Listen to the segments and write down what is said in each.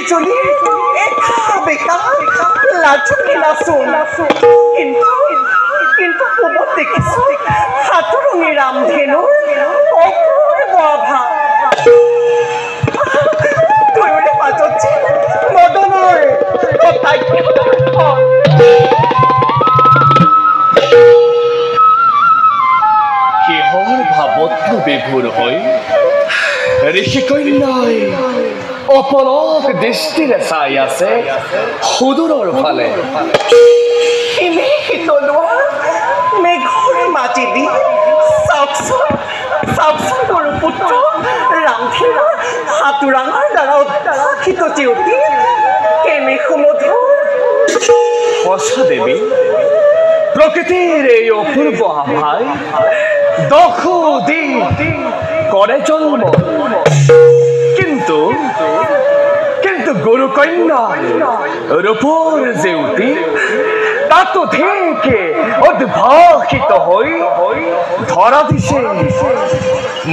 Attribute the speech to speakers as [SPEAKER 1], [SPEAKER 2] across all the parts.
[SPEAKER 1] বিজুলী একা বেকা লাজুকি নাচোন কিন্তু পূবত দেখিছো হাতৰঙী ৰামধেনুৰ অপূৰ্ব আভা দুয়োৰে মাজত যে মদনৰ
[SPEAKER 2] কিহৰ ভাৱত বিভোৰ হৈ ঋষিকন্যাই অপলক দৃষ্টিৰে চাই আছে সুদূৰৰ ফালে
[SPEAKER 1] ইনে শীতলোৱা মেঘৰ মাটিদি চাওকচোন গুৰুপুত্ৰ ৰামধেনুৰ হাতোৰাঙৰ দ্বাৰা উদ্ভাসিত জেউতি কেনে সুমধুৰ
[SPEAKER 2] সঁচা দেৱী প্ৰকৃতিৰ এই অপূৰ্ব আভাই দখো দি কৰে জন্ম কিন্তু গুৰুকন্যা ৰূপৰ জেউতি তাতো থেকে উদ্ভাসিত হৈ ধৰা দিছে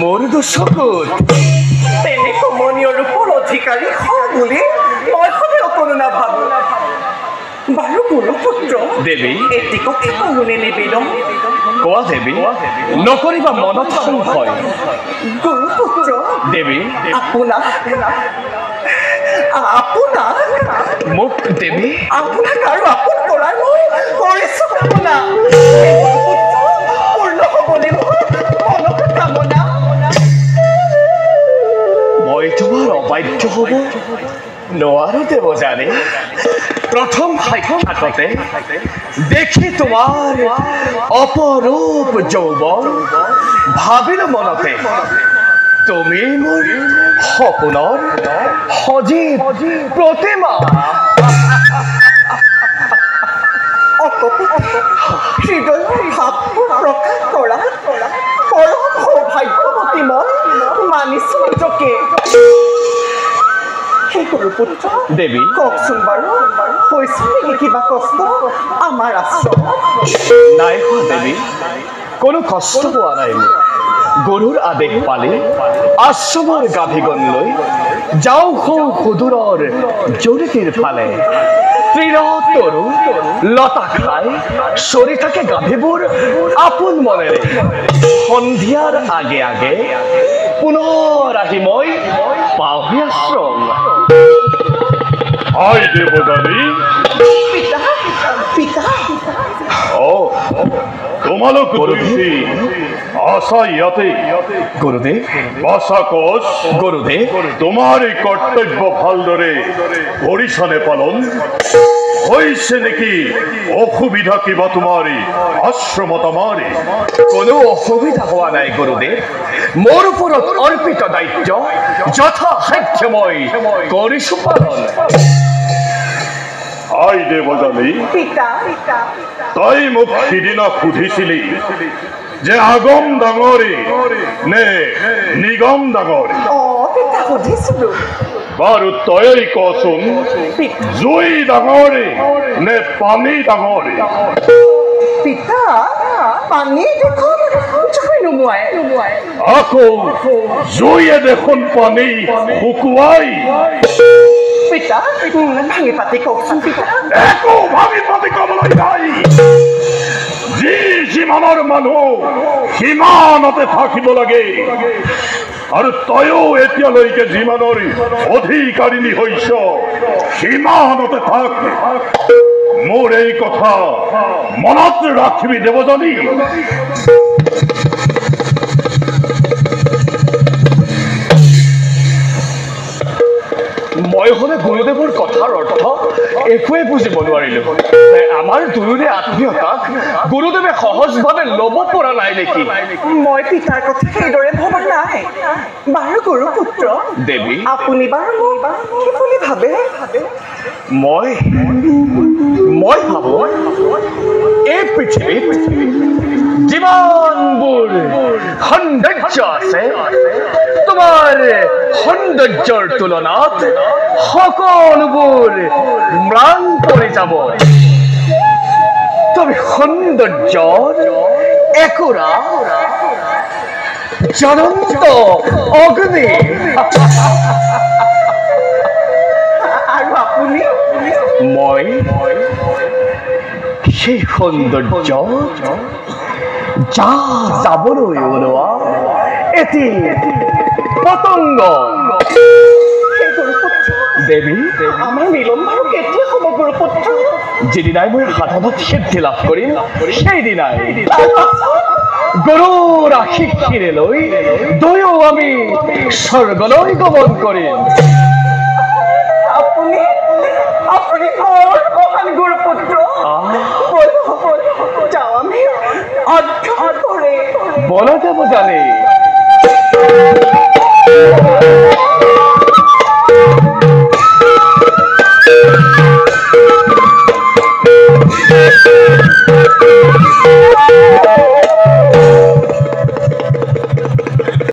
[SPEAKER 2] মোৰ দুচকুত
[SPEAKER 1] তেনে কমনীয় ৰূপৰ অধিকাৰী হয় বুলি মই সদায় অকণো নাভাবোঁ বাৰু গুৰুপুত্ৰ
[SPEAKER 2] দেৱী
[SPEAKER 1] এটি কথা কওঁনে নিবেদন
[SPEAKER 2] কোৱা দেৱী নকৰিবা মনত সংশয়
[SPEAKER 1] গুৰুপুত্ৰ
[SPEAKER 2] দেৱী
[SPEAKER 1] আপোনাক
[SPEAKER 2] মোক দেৱী
[SPEAKER 1] আপোনাক আৰু আপোন কৰাৰ মই কৰিছো কামনা পূৰ্ণ হ'বলৈ মোৰ মনৰ কামনা
[SPEAKER 2] মই তোমাৰ অবাধ্য হ'ব নোৱাৰো দেৱযানী প্ৰথম সাক্ষাততে দেখি তোমাৰ অপৰূপ যৌৱন ভাবিলো মনতে তুমি মোৰ সপোনৰ সজীৱ প্ৰতিমা
[SPEAKER 1] হৃদয়ৰ ভাৱবোৰ প্ৰকাশ কৰা পৰম সৌভাগ্যৱতী মই মানিছো নিজকে গুৰুপুত্ৰ
[SPEAKER 2] দেৱী
[SPEAKER 1] কওকচোন বাৰু হৈছে নেকি কিবা কষ্ট আমাৰ আশ্ৰম
[SPEAKER 2] নাই হোৱা দেৱী কোনো কষ্ট হোৱা নাই মোৰ গুৰুৰ আদেশ পালে আশ্ৰমৰ গাভীগণলৈ যাওঁ হওঁ সুদূৰৰ জৰিতিৰ ফালে তৰু লতা খাই চৰি থাকে গাভীবোৰ আপোন মনেৰে সন্ধিয়াৰ আগে আগে পুনৰ আহি মই পাওঁহি আশ্ৰম
[SPEAKER 3] আই দেৱযানী
[SPEAKER 1] পিতা
[SPEAKER 3] তোমালোক গুৰুদেৱ আশা ইয়াতে
[SPEAKER 2] গুৰুদেৱ
[SPEAKER 3] বাছা কোচ
[SPEAKER 2] গুৰুদেৱ
[SPEAKER 3] তোমাৰ এই কৰ্তব্য ভালদৰে কৰিছানে পালন হৈছে নেকি অসুবিধা কিবা তোমাৰ আশ্ৰমত আমাৰ
[SPEAKER 2] কোনো অসুবিধা হোৱা নাই গুৰুদেৱ মোৰ ওপৰত অৰ্পিত দায়িত্ব যথাসাধ্য মই কৰিছো পালন
[SPEAKER 3] আই দেৱযানী তই মোক সিদিনা সুধিছিলি যে আগম ডাঙৰে নে নিগম ডাঙৰে বাৰু তই কচোন জুই ডাঙৰে নে পানী ডাঙৰে
[SPEAKER 1] পিতা পানী দেখোন জুই নুমুৱাই
[SPEAKER 3] আকৌ জুইয়ে দেখোন পানী শুকুৱাই
[SPEAKER 1] পিতা ভাঙি পাতি কওকচোন পিতা
[SPEAKER 3] একো ভাঙি পাতি কবলৈ নাই যি যিমানৰ মানুহ সিমানতে থাকিব লাগে আৰু তয়ো এতিয়ালৈকে যিমানৰ অধিকাৰিণী হৈছ সিমানতে থাক মোৰ এই কথা মনত ৰাখিবি দেৱযানী
[SPEAKER 2] মই হলে গুৰুদেৱৰ কথাৰ অৰ্থ একোৱে বুজিব নোৱাৰিলো আমাৰ দুয়োৰে আত্মীয়তাক গুৰুদেৱে সহজভাৱে ল'ব পৰা নাই নেকি
[SPEAKER 1] মই পিতাৰ কথা সেইদৰে ভবা নাই বাৰু গুৰুপুত্ৰ
[SPEAKER 2] দেৱী
[SPEAKER 1] আপুনি বাৰু কি বুলি ভাবে
[SPEAKER 2] মই ভাবো এই পৃথিৱীত যিমানবোৰ সৌন্দৰ্য আছে তোমাৰ সৌন্দৰ্যৰ তুলনাত সকলোবোৰ ম্লান পৰি যাব তুমি সৌন্দৰ্যৰ একুৰা জ্বলন্ত অগ্নি সেই সৌন্দৰ্য যা যাবলৈ ওলোৱা এটি পতংগ দেৱী
[SPEAKER 1] আমাৰ মিলন বাৰু কেতিয়া হ'ব গুৰুপুত্ৰ?
[SPEAKER 2] যেদিনাই মই সাধনত সিদ্ধি লাভ কৰিম সেইদিনাই গৰুৰ আশীষেৰে লৈ দুয়ো আমি স্বৰ্গলৈ গমন কৰিম।